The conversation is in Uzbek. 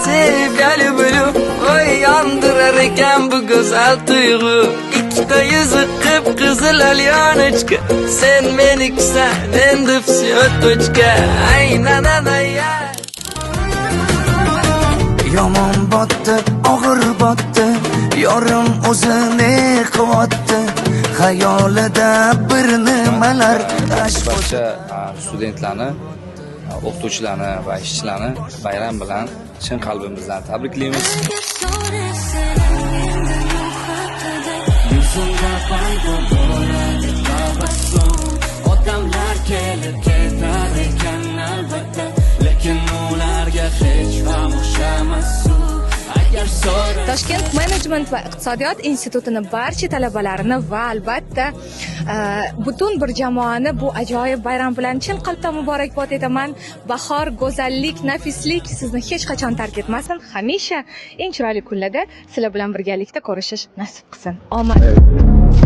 Sevgili bülü oy yandırar eken bu güzel duygu. İkide yüzü kıpkızıl alyanıçka. Sen meniksen endip sütüçka. Aynen anaya. Yomon botdi, og'ir botdi, yorim o'zini qilyapti. Xayolida bir nimalar barcha studentlarni, o'qituvchilarni va ishchilarni bayram bilan chin qalbimizdan tabriklaymiz. Yuzimda paydo bo'ladi tabassum. Odamlar kelib ketar ekan albatta, lekin ularga hech ham o'xshamas. Toshkent menejment va iqtisodiyot institutining barcha talabalarini va albatta butun bir jamoani bu ajoyib bayram bilan chin qalbdan muborakbod etaman. Bahor, go'zallik, nafislik sizni hech qachon tark etmasin. Hamisha eng chiroyli kunlarda sizlar bilan birgalikda ko'rishish nasib qilsin. Omad.